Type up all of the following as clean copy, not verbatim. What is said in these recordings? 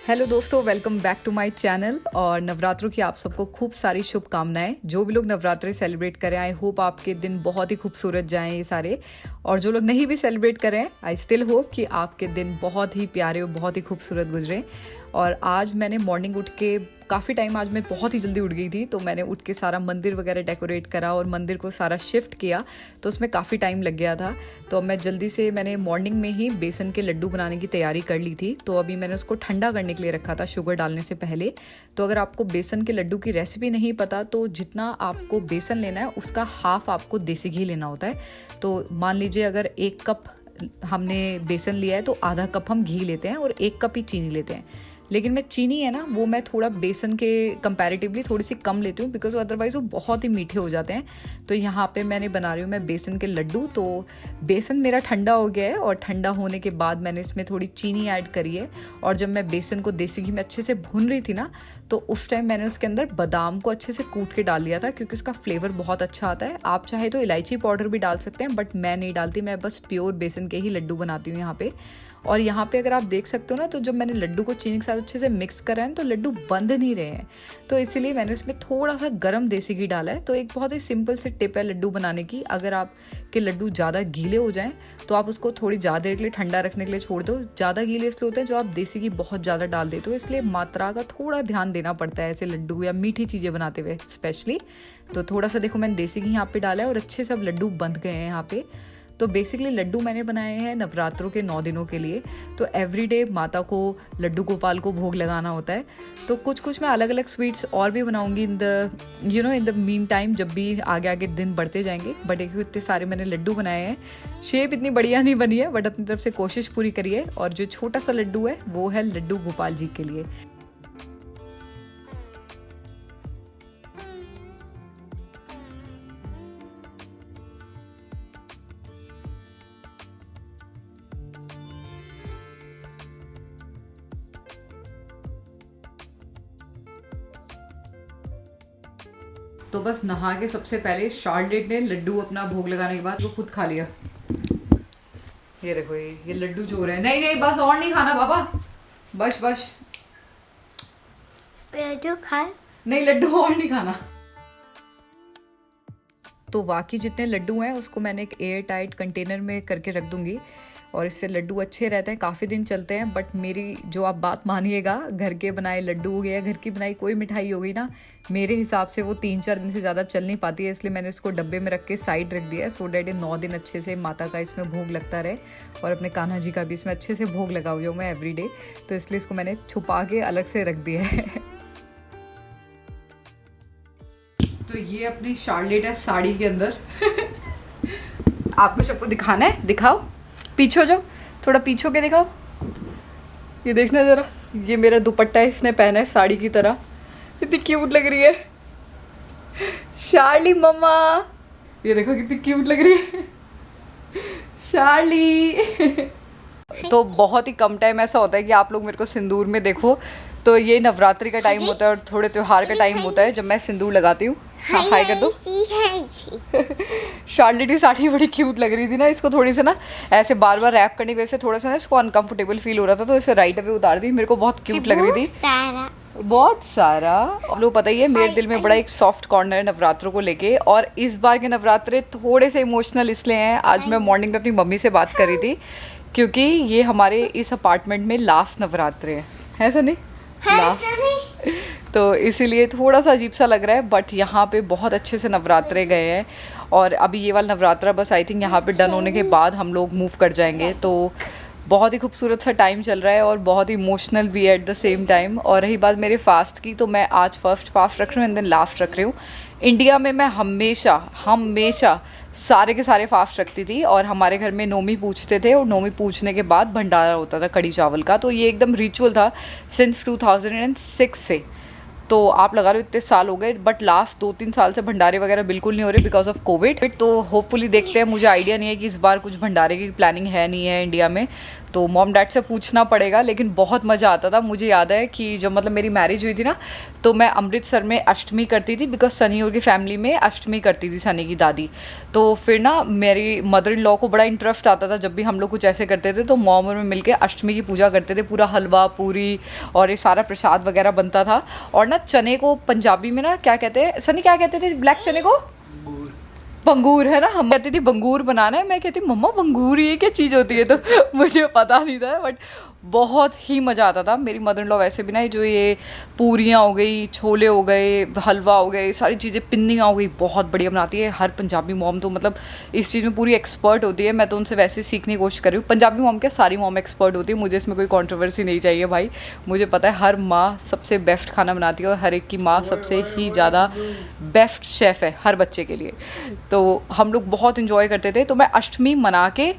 Hello दोस्तों, welcome back to my channel. और नवरात्रों की आप सबको खूब सारी शुभकामनाएं। जो भी लोग नवरात्रि सेलिब्रेट करें, आई होप आपके दिन बहुत ही खूबसूरत जाएं ये सारे। और जो लोग नहीं भी सेलिब्रेट करें, आई स्टिल होप कि आपके दिन बहुत ही प्यारे और बहुत ही खूबसूरत गुजरें। और आज मैंने मॉर्निंग उठ के काफ़ी टाइम, आज मैं बहुत ही जल्दी उठ गई थी, तो मैंने उठ के सारा मंदिर वगैरह डेकोरेट करा और मंदिर को सारा शिफ्ट किया, तो उसमें काफ़ी टाइम लग गया था। तो अब मैं जल्दी से, मैंने मॉर्निंग में ही बेसन के लड्डू बनाने की तैयारी कर ली थी। तो अभी मैंने उसको ठंडा करने के लिए रखा था शुगर डालने से पहले। तो अगर आपको बेसन के लड्डू की रेसिपी नहीं पता, तो जितना आपको बेसन लेना है उसका हाफ आपको देसी घी लेना होता है। तो मान लीजिए अगर 1 कप हमने बेसन लिया है तो आधा कप हम घी लेते हैं और 1 कप ही चीनी लेते हैं। लेकिन मैं चीनी है ना, वो मैं थोड़ा बेसन के कंपैरेटिवली थोड़ी सी कम लेती हूँ, बिकॉज अदरवाइज़ वो बहुत ही मीठे हो जाते हैं। तो यहाँ पे मैंने बना रही हूँ मैं बेसन के लड्डू। तो बेसन मेरा ठंडा हो गया है और ठंडा होने के बाद मैंने इसमें थोड़ी चीनी ऐड करी है। और जब मैं बेसन को देसी घी में अच्छे से भून रही थी ना, तो उस टाइम मैंने उसके अंदर बादाम को अच्छे से कूट के डाल लिया था, क्योंकि उसका फ्लेवर बहुत अच्छा आता है। आप चाहे तो इलायची पाउडर भी डाल सकते हैं, बट मैं नहीं डालती, मैं बस प्योर बेसन के ही लड्डू बनाती हूँ यहाँ पे। और यहाँ पे अगर आप देख सकते हो ना, तो जब मैंने लड्डू को चीनी के साथ अच्छे से मिक्स करा है तो लड्डू बंध नहीं रहे हैं। तो इसीलिए मैंने उसमें थोड़ा सा गरम देसी घी डाला है। तो एक बहुत ही सिंपल सी टिप है लड्डू बनाने की। अगर आपके लड्डू ज़्यादा गीले हो जाएं तो आप उसको थोड़ी ज़्यादा देर के लिए ठंडा रखने के लिए छोड़ दो। ज़्यादा गीले इसलिए होते हैं जो आप देसी घी बहुत ज़्यादा डाल देते हो, इसलिए मात्रा का थोड़ा ध्यान देना पड़ता है ऐसे लड्डू या मीठी चीज़ें बनाते हुए स्पेशली। तो थोड़ा सा देखो, मैंने देसी घी यहाँ पे डाला है और अच्छे से अब लड्डू बंध गए हैं यहाँ पे। तो बेसिकली लड्डू मैंने बनाए हैं नवरात्रों के 9 दिनों के लिए। तो एवरीडे माता को, लड्डू गोपाल को भोग लगाना होता है। तो कुछ मैं अलग अलग स्वीट्स और भी बनाऊंगी इन द मीन टाइम, जब भी आगे आगे दिन बढ़ते जाएंगे। बट एक इतने सारे मैंने लड्डू बनाए हैं। शेप इतनी बढ़िया नहीं बनी है, बट अपनी तरफ से कोशिश पूरी करी है। और जो छोटा सा लड्डू है वो है लड्डू गोपाल जी के लिए। तो बस नहा के सबसे पहले शार्लेट ने लड्डू अपना भोग लगाने के बाद वो खुद खा लिया। ये देखो, ये लड्डू जो रहे हैं। नहीं नहीं, बस और नहीं खाना पापा, बस बस लड्डू खाए नहीं, लड्डू और नहीं खाना। तो बाकी जितने लड्डू हैं उसको मैंने एक एयर टाइट कंटेनर में करके रख दूंगी, और इससे लड्डू अच्छे रहते हैं, काफ़ी दिन चलते हैं। बट मेरी जो आप बात मानिएगा, घर के बनाए लड्डू हो गए या घर की बनाई कोई मिठाई हो गई ना, मेरे हिसाब से वो 3-4 दिन से ज़्यादा चल नहीं पाती है। इसलिए मैंने इसको डब्बे में रख के साइड रख दिया है, सो डैट 9 दिन अच्छे से माता का इसमें भोग लगता रहे और अपने कान्हा जी का भी इसमें अच्छे से भोग लगाऊँ जो मैं एवरीडे। तो इसलिए इसको मैंने छुपा के अलग से रख दिया है। तो ये अपनी शार्लेट है साड़ी के अंदर। आपको सबको दिखाना है, दिखाओ, पीछे हो जाओ, थोड़ा पीछे होके दिखाओ। ये देखना ज़रा, ये मेरा दुपट्टा है, इसने पहना है साड़ी की तरह। कितनी क्यूट लग रही है शार्ली मम्मा। ये देखो कितनी क्यूट लग रही है शार्ली। तो बहुत ही कम टाइम ऐसा होता है कि आप लोग मेरे को सिंदूर में देखो। तो ये नवरात्रि का टाइम होता है और थोड़े त्योहार का टाइम होता है जब मैं सिंदूर लगाती हूँ। हाँ, हाय कर दो। शार्लेट की साड़ी बड़ी क्यूट लग रही थी ना, इसको थोड़ी सी ना ऐसे बार बार रैप करने की वजह से थोड़ा सा ना इसको अनकंफर्टेबल फील हो रहा था, तो इसे राइट अवे उतार दी। मेरे को बहुत क्यूट लग रही थी, बहुत सारा। आप लोग पता ही है मेरे दिल में बड़ा एक सॉफ्ट कॉर्नर है नवरात्रों को लेके। और इस बार के नवरात्रे थोड़े से इमोशनल इसलिए हैं। आज मैं मॉर्निंग में अपनी मम्मी से बात कर रही थी, क्योंकि ये हमारे इस अपार्टमेंट में लास्ट नवरात्रे हैं, है सनी? तो इसीलिए थोड़ा सा अजीब सा लग रहा है। बट यहाँ पे बहुत अच्छे से नवरात्रे गए हैं, और अभी ये वाला नवरात्रा बस आई थिंक यहाँ पे डन होने के बाद हम लोग मूव कर जाएंगे। तो बहुत ही खूबसूरत सा टाइम चल रहा है और बहुत इमोशनल भी है एट द सेम टाइम। और रही बात मेरे फास्ट की, तो मैं आज फर्स्ट फास्ट रख रही हूँ एंड देन लास्ट रख रही हूँ। इंडिया में मैं हमेशा सारे के सारे फास्ट रखती थी, और हमारे घर में नौमी पूछते थे और नौमी पूछने के बाद भंडारा होता था कड़ी चावल का। तो ये एकदम रिचुअल था सिंस 2006 से। तो आप लगा लो इतने साल हो गए, बट लास्ट 2-3 साल से भंडारे वगैरह बिल्कुल नहीं हो रहे बिकॉज ऑफ कोविड। तो होपफुली देखते हैं, मुझे आइडिया नहीं है कि इस बार कुछ भंडारे की प्लानिंग है नहीं है इंडिया में। तो मॉम डैड से पूछना पड़ेगा, लेकिन बहुत मज़ा आता था। मुझे याद है कि जब मतलब मेरी मैरिज हुई थी ना, तो मैं अमृतसर में अष्टमी करती थी, बिकॉज सनी और की फैमिली में अष्टमी करती थी सनी की दादी। तो फिर ना मेरी मदर इन लॉ को बड़ा इंटरेस्ट आता था जब भी हम लोग कुछ ऐसे करते थे, तो मॉम और मैं मिलके अष्टमी की पूजा करते थे। पूरा हलवा पूरी और ये सारा प्रसाद वगैरह बनता था। और ना चने को पंजाबी में ना क्या कहते हैं सनी, क्या कहते थे ब्लैक चने को? बंगूर है ना, हम कहती थी बंगूर बनाना है, मैं कहती मम्मा बंगूर ये क्या चीज़ होती है, तो मुझे पता नहीं था, बट बहुत ही मज़ा आता था। मेरी मदर इन लॉ वैसे भी ना जो ये पूरियाँ हो गई, छोले हो गए, हलवा हो गए, सारी चीज़ें, पिन्नियाँ हो गई, बहुत बढ़िया बनाती है। हर पंजाबी मॉम तो मतलब इस चीज़ में पूरी एक्सपर्ट होती है। मैं तो उनसे वैसे सीखने की कोशिश कर रही हूँ। पंजाबी मॉम क्या, सारी मॉम एक्सपर्ट होती है, मुझे इसमें कोई कॉन्ट्रोवर्सी नहीं चाहिए भाई। मुझे पता है हर माँ सबसे बेस्ट खाना बनाती है और हर एक की माँ सबसे ही ज़्यादा बेस्ट शेफ़ है हर बच्चे के लिए। तो हम लोग बहुत इन्जॉय करते थे। तो मैं अष्टमी मना के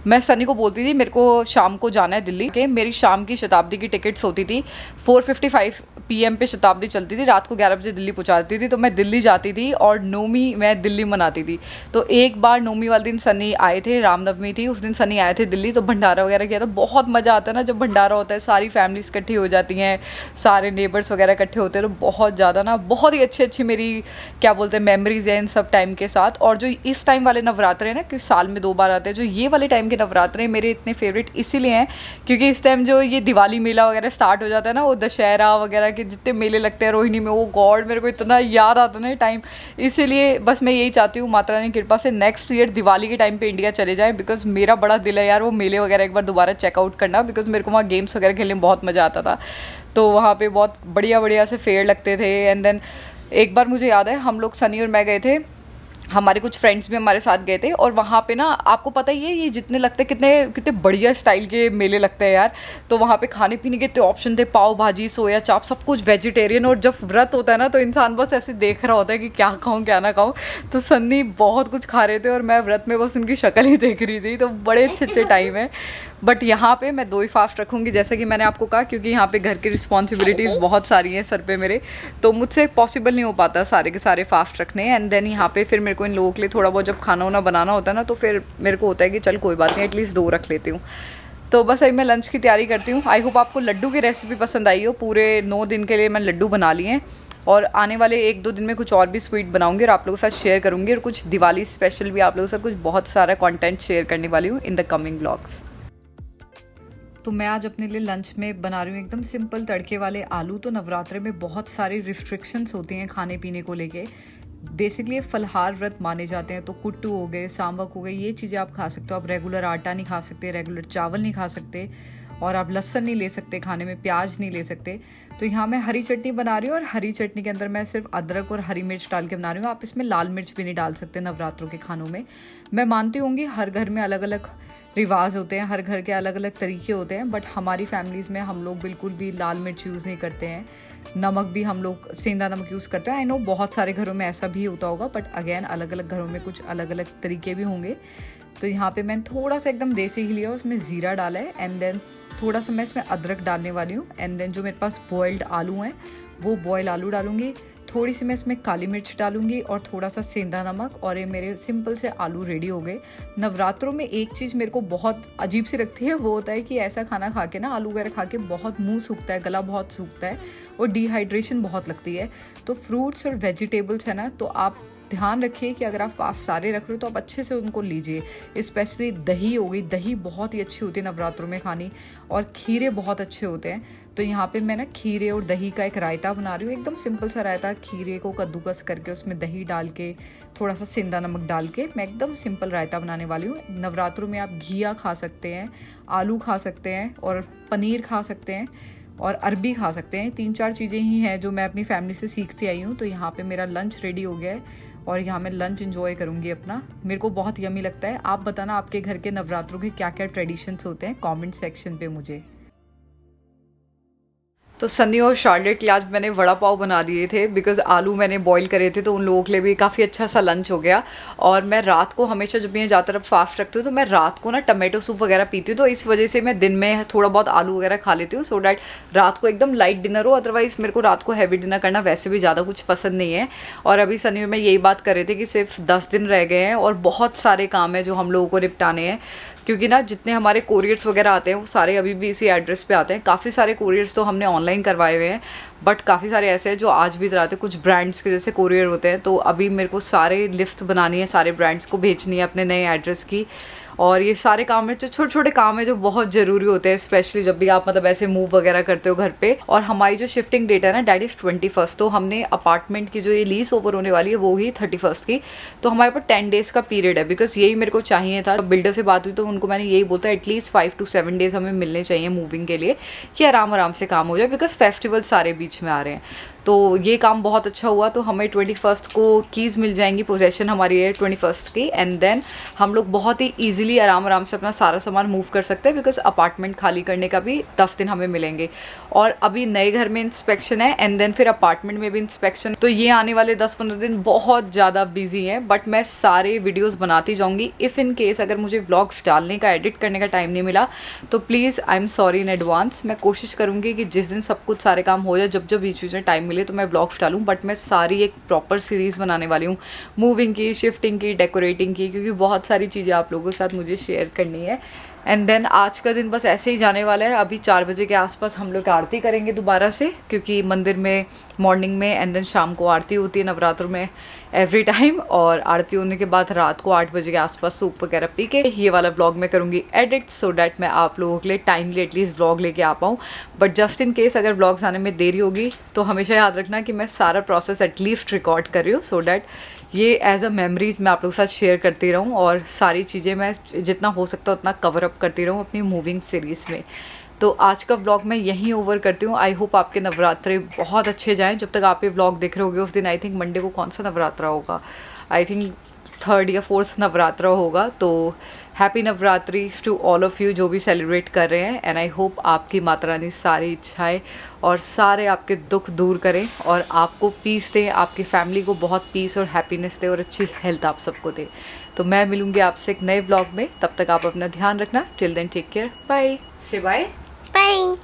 मैं सनी को बोलती थी मेरे को शाम को जाना है दिल्ली के। मेरी शाम की शताब्दी की टिकट्स होती थी, 4:55 PM पे शताब्दी चलती थी, रात को 11 बजे दिल्ली पहुंचा देती थी। तो मैं दिल्ली जाती थी और नौमी मैं दिल्ली मनाती थी। तो एक बार नौमी वाले दिन सनी आए थे, रामनवमी थी उस दिन, सनी आए थे दिल्ली, तो भंडारा वगैरह किया था। बहुत मज़ा आता है ना जब भंडारा होता है, सारी फैमिलीज इकट्ठी हो जाती हैं, सारे नेबर्स वगैरह इकट्ठे होते हैं, तो बहुत ज़्यादा ना बहुत ही अच्छी अच्छी मेरी क्या बोलते हैं मेमोरीज हैं इन सब टाइम के साथ। और जो इस टाइम वाले नवरात्रे हैं ना, क्योंकि साल में 2 बार आते हैं, जो ये वाले टाइम के नवरात्रे मेरे इतने फेवरेट इसीलिए हैं क्योंकि इस टाइम जो ये दिवाली मेला वगैरह स्टार्ट हो जाता है ना, वो दशहरा वगैरह के जितने मेले लगते हैं रोहिणी में, वो गॉड मेरे को इतना याद आता है ना टाइम। इसीलिए बस मैं यही चाहती हूँ माता रानी की कृपा से नेक्स्ट ईयर दिवाली के टाइम पे इंडिया चले जाए, बिकॉज मेरा बड़ा दिल है यार वो मेले वगैरह एक बार दोबारा चेकआउट करना, बिकॉज मेरे को वहाँ गेम्स वगैरह खेलने में बहुत मज़ा आता था। तो वहाँ पे बहुत बढ़िया बढ़िया से फेयर लगते थे। एंड देन एक बार मुझे याद है हम लोग सनी और मैं गए थे, हमारे कुछ फ्रेंड्स भी हमारे साथ गए थे, और वहाँ पे ना आपको पता ही है ये जितने लगते कितने कितने बढ़िया स्टाइल के मेले लगते हैं यार। तो वहाँ पे खाने पीने के इतने ऑप्शन थे, पाव भाजी, सोया चाप, सब कुछ वेजिटेरियन। और जब व्रत होता है ना तो इंसान बस ऐसे देख रहा होता है कि क्या खाऊं क्या ना खाऊं। तो सन्नी बहुत कुछ खा रहे थे और मैं व्रत में बस उनकी शक्ल ही देख रही थी। तो बड़े अच्छे अच्छे टाइम है। बट यहाँ पे मैं 2 ही फास्ट रखूँगी जैसे कि मैंने आपको कहा, क्योंकि यहाँ पे घर की रिस्पॉन्सिबिलिटीज़ बहुत सारी हैं सर पे मेरे, तो मुझसे पॉसिबल नहीं हो पाता सारे के सारे फास्ट रखने। एंड देन यहाँ पे फिर मेरे को इन लोगों के लिए थोड़ा बहुत जब खाना वाना बनाना होता है ना, तो फिर मेरे को होता है कि चल कोई बात नहीं, एटलीस्ट 2 रख लेती हूँ। तो बस अभी मैं लंच की तैयारी करती हूँ। आई होप आपको लड्डू की रेसिपी पसंद आई हो। पूरे 9 दिन के लिए मैं लड्डू बना लिए हैं और आने वाले 1-2 दिन में कुछ और भी स्वीट बनाऊंगी और आप लोगों के साथ शेयर करूँगी, और कुछ दिवाली स्पेशल भी आप लोगों के साथ कुछ बहुत सारा कंटेंट शेयर करने वाली हूँ इन द कमिंग व्लॉग्स। तो मैं आज अपने लिए लंच में बना रही हूँ एकदम सिंपल तड़के वाले आलू। तो नवरात्रे में बहुत सारी रिस्ट्रिक्शंस होती हैं खाने पीने को लेके। बेसिकली फलहार व्रत माने जाते हैं, तो कुट्टू हो गए, सांवक हो गए, ये चीज़ें आप खा सकते हो। आप रेगुलर आटा नहीं खा सकते, रेगुलर चावल नहीं खा सकते, और आप लहसुन नहीं ले सकते खाने में, प्याज नहीं ले सकते। तो यहाँ मैं हरी चटनी बना रही हूँ और हरी चटनी के अंदर मैं सिर्फ अदरक और हरी मिर्च डाल के बना रही हूँ। आप इसमें लाल मिर्च भी नहीं डाल सकते नवरात्रों के खानों में। मैं मानती होंगी हर घर में अलग अलग रिवाज होते हैं, हर घर के अलग अलग तरीके होते हैं, बट हमारी फैमिलीज़ में हम लोग बिल्कुल भी लाल मिर्च यूज़ नहीं करते हैं। नमक भी हम लोग सेंधा नमक यूज़ करते हैं। आई नो बहुत सारे घरों में ऐसा भी होता होगा, बट अगेन अलग अलग घरों में कुछ अलग अलग तरीके भी होंगे। तो यहाँ पे मैंने थोड़ा सा एकदम देसी घी लिया, उसमें ज़ीरा डाला है, एंड देन थोड़ा सा मैं इसमें अदरक डालने वाली हूँ। एंड देन जो मेरे पास बॉइल्ड आलू हैं वो बॉयल आलू डालूंगी, थोड़ी सी मैं इसमें काली मिर्च डालूंगी और थोड़ा सा सेंधा नमक, और ये मेरे सिंपल से आलू रेडी हो गए। नवरात्रों में एक चीज़ मेरे को बहुत अजीब सी लगती है, वो होता है कि ऐसा खाना खा के ना, आलू वगैरह खा के बहुत मुंह सूखता है, गला बहुत सूखता है और डिहाइड्रेशन बहुत लगती है। तो फ्रूट्स और वेजिटेबल्स है ना, तो आप ध्यान रखिए कि अगर आप सारे रख रहे हो तो आप अच्छे से उनको लीजिए। स्पेशली दही हो गई, दही बहुत ही अच्छी होती है नवरात्रों में खानी, और खीरे बहुत अच्छे होते हैं। तो यहाँ पे मैं ना खीरे और दही का एक रायता बना रही हूँ, एकदम सिंपल सा रायता। खीरे को कद्दूकस करके उसमें दही डाल के थोड़ा सा सेंधा नमक डाल के मैं एकदम सिंपल रायता बनाने वाली हूँ। नवरात्रों में आप घिया खा सकते हैं, आलू खा सकते हैं, और पनीर खा सकते हैं, और अरबी खा सकते हैं। 3-4 चीज़ें ही हैं जो मैं अपनी फैमिली से सीखती आई हूँ। तो यहाँ पे मेरा लंच रेडी हो गया है और यहाँ मैं लंच एंजॉय करूँगी अपना। मेरे को बहुत यमी लगता है। आप बताना आपके घर के नवरात्रों के क्या क्या ट्रेडिशंस होते हैं कमेंट सेक्शन पे मुझे। तो सनी और शार्लेट के लिए आज मैंने वड़ा पाव बना दिए थे, बिकॉज आलू मैंने बॉईल करे थे, तो उन लोगों के लिए भी काफ़ी अच्छा सा लंच हो गया। और मैं रात को हमेशा जब मैं ज़्यादातर फास्ट रखती हूँ तो मैं रात को ना टमाटो सूप वगैरह पीती हूँ, तो इस वजह से मैं दिन में थोड़ा बहुत आलू वगैरह खा लेती हूँ, सो डैट रात को एकदम लाइट डिनर हो। अदरवाइज़ मेरे को रात को हैवी डिनर करना वैसे भी ज़्यादा कुछ पसंद नहीं है। और अभी सनी में यही बात कर रहे थे कि सिर्फ 10 दिन रह गए हैं और बहुत सारे काम हैं जो हम लोगों को निपटाने हैं। क्योंकि ना जितने हमारे कोरियर्स वगैरह आते हैं वो सारे अभी भी इसी एड्रेस पे आते हैं। काफ़ी सारे कोरियर्स तो हमने ऑनलाइन करवाए हुए हैं, बट काफ़ी सारे ऐसे हैं जो आज भी इधर आते हैं। कुछ ब्रांड्स के जैसे कोरियर होते हैं, तो अभी मेरे को सारे लिस्ट बनानी है, सारे ब्रांड्स को भेजनी है अपने नए एड्रेस की। और ये सारे काम है जो छोटे छोटे काम है जो बहुत ज़रूरी होते हैं, स्पेशली जब भी आप मतलब ऐसे मूव वगैरह करते हो घर पे। और हमारी जो शिफ्टिंग डेट है ना डैट इज़ 21, तो हमने अपार्टमेंट की जो ये लीज ओवर होने वाली है वो ही 31 की। तो हमारे पास 10 डेज का पीरियड है, बिकॉज यही मेरे को चाहिए था। बिल्डर से बात हुई तो उनको मैंने यही बोलता एटलीस्ट 5 to 7 डेज हमें मिलने चाहिए मूविंग के लिए, कि आराम आराम से काम हो जाए, बिकॉज फेस्टिवल सारे बीच में आ रहे हैं। तो ये काम बहुत अच्छा हुआ। तो हमें 21 को कीज़ मिल जाएंगी, पोजेशन हमारी है 21 की, एंड देन हम लोग बहुत ही ईजिली आराम से अपना सारा सामान मूव कर सकते हैं, बिकॉज अपार्टमेंट खाली करने का भी 10 दिन हमें मिलेंगे। और अभी नए घर में इंस्पेक्शन है, एंड देन फिर अपार्टमेंट में भी इंस्पेक्शन। तो ये आने वाले 10-15 दिन बहुत ज़्यादा बिजी हैं, बट मैं सारे वीडियोज़ बनाती जाऊँगी। इफ़ इन केस अगर मुझे व्लॉग्स डालने का, एडिट करने का टाइम नहीं मिला तो please I am sorry in advance. मैं कोशिश करूँगी कि जिस दिन सब कुछ सारे काम हो जाए, जब बीच बीच में टाइम मिले तो मैं व्लॉग्स डालूँ, बट मैं सारी एक प्रॉपर सीरीज़ बनाने वाली हूँ, मूविंग की, शिफ्टिंग की, डेकोरेटिंग की, क्योंकि बहुत सारी चीज़ें आप लोगों के साथ मुझे शेयर करनी है। एंड देन आज का दिन बस ऐसे ही जाने वाला है। अभी 4 बजे के आसपास हम लोग आरती करेंगे दोबारा से, क्योंकि मंदिर में मॉर्निंग में एंड देन शाम को आरती होती है नवरात्र में एवरी टाइम। और आरती होने के बाद रात को 8 बजे के आसपास सूप वगैरह पी के ये वाला व्लॉग मैं करूँगी एडिट, सो डैट मैं आप लोगों के लिए टाइमली एटलीस्ट व्लॉग लेके आ पाऊँ। बट जस्ट इन केस अगर व्लॉग्स आने में देरी होगी तो हमेशा याद रखना कि मैं सारा प्रोसेस एटलीस्ट रिकॉर्ड कर रही हूँ, सो डैट ये एज अ मेमोरीज़ मैं आप लोगों के साथ शेयर करती रहूँ, और सारी चीज़ें मैं जितना हो सकता है उतना कवर अप करती रहूँ अपनी मूविंग सीरीज़ में। तो आज का व्लॉग मैं यहीं ओवर करती हूँ। आई होप आपके नवरात्रे बहुत अच्छे जाएं। जब तक आप ये व्लॉग देख रहे होगे उस दिन आई थिंक मंडे को कौन सा नवरात्रा होगा, आई थिंक 3rd या 4th नवरात्रा होगा। तो happy Navratri to all of you जो भी सेलिब्रेट कर रहे हैं, एंड आई होप आपकी माता रानी सारी इच्छाएं और सारे आपके दुख दूर करें और आपको पीस दें, आपकी फैमिली को बहुत पीस और हैप्पीनेस दे और अच्छी हेल्थ आप सबको दे। तो मैं मिलूँगी आपसे एक नए व्लॉग में, तब तक आप अपना ध्यान रखना। Till then take care, bye, say bye, bye.